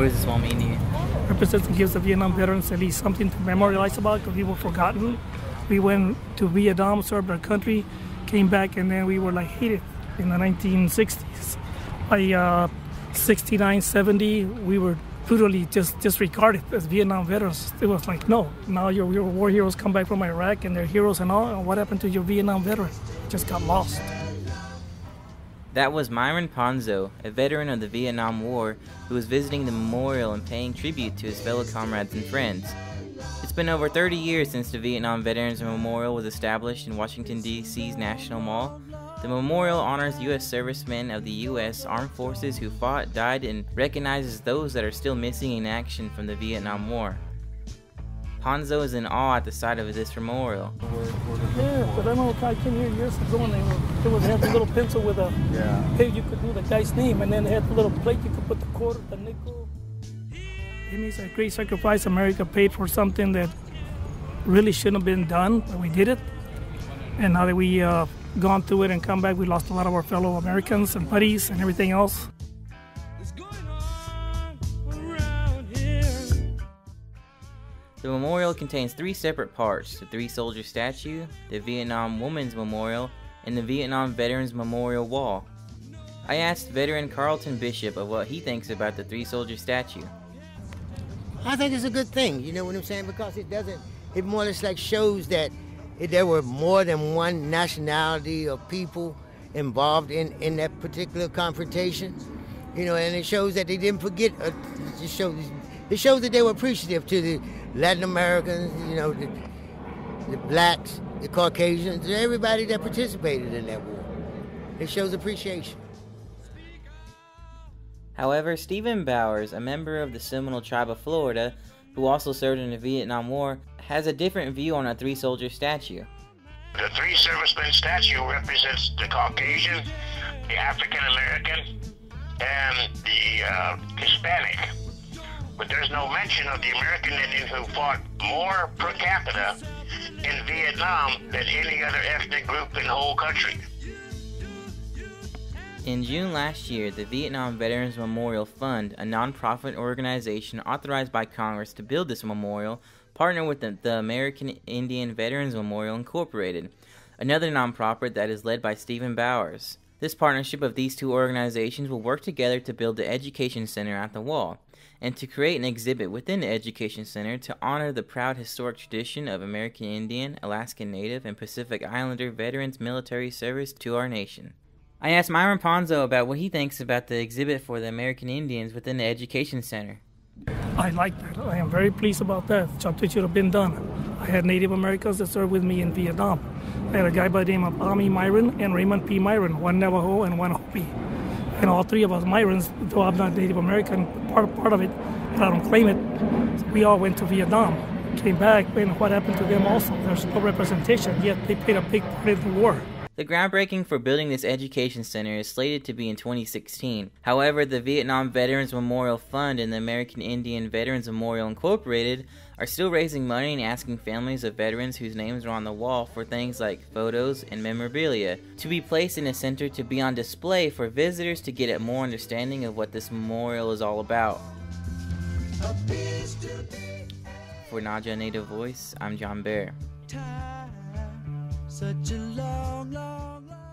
does this wall mean to you? Represents and gives the Vietnam veterans at least something to memorialize about, because we were forgotten. We went to Vietnam, served our country, came back, and then we were like hated in the 1960s. By 69, 70, we were brutally just disregarded as Vietnam veterans. It was like, no, now your war heroes come back from Iraq and they're heroes and all, and what happened to your Vietnam veterans? Just got lost. That was Myron Ponzo, a veteran of the Vietnam War who was visiting the memorial and paying tribute to his fellow comrades and friends. It's been over 30 years since the Vietnam Veterans Memorial was established in Washington, D.C.'s National Mall. The memorial honors U.S. servicemen of the U.S. Armed Forces who fought, died, and recognizes those that are still missing in action from the Vietnam War. Ponzo is in awe at the sight of this memorial. Yeah, but I know a guy came here years ago and they had a little pencil with a pig. You could do the guy's name, and then they had the little plate you could put the quarter, the nickel. It means a great sacrifice. America paid for something that really shouldn't have been done, but we did it. And now that we gone through it and come back, we lost a lot of our fellow Americans and buddies and everything else. The memorial contains 3 separate parts: the 3-soldier statue, the Vietnam Women's Memorial, and the Vietnam Veterans Memorial Wall. I asked veteran Carlton Bishop of what he thinks about the 3-soldier statue. I think it's a good thing, you know what I'm saying, because it more or less like shows that there were more than one nationality of people involved in that particular confrontation, you know, and it shows that they didn't forget, it shows that they were appreciative to the Latin Americans, you know, the blacks, the Caucasians, everybody that participated in that war. It shows appreciation. However, Stephen Bowers, a member of the Seminole Tribe of Florida, who also served in the Vietnam War, has a different view on a 3-soldier statue. The 3 servicemen statue represents the Caucasian, the African American, and the Hispanic. But there's no mention of the American Indian who fought more per capita in Vietnam than any other ethnic group in the whole country. In June last year, the Vietnam Veterans Memorial Fund, a non-profit organization authorized by Congress to build this memorial, partnered with the American Indian Veterans Memorial Incorporated, another non-profit that is led by Stephen Bowers. This partnership of these 2 organizations will work together to build the Education Center at the wall, and to create an exhibit within the Education Center to honor the proud historic tradition of American Indian, Alaskan Native, and Pacific Islander veterans' military service to our nation. I asked Myron Ponzo about what he thinks about the exhibit for the American Indians within the Education Center. I like that. I am very pleased about that. Something should have been done. I had Native Americans that served with me in Vietnam. I had a guy by the name of Ami Myron and Raymond P. Myron, one Navajo and one Hopi. And all 3 of us Myrons, though I'm not Native American, part of it, but I don't claim it, we all went to Vietnam, came back, and what happened to them also? There's no representation, yet they played a big part in the war. The groundbreaking for building this education center is slated to be in 2016. However, the Vietnam Veterans Memorial Fund and the American Indian Veterans Memorial Incorporated are still raising money and asking families of veterans whose names are on the wall for things like photos and memorabilia to be placed in a center to be on display for visitors to get a more understanding of what this memorial is all about. For Naja Native Voice, I'm John Bear. Such a long, long, long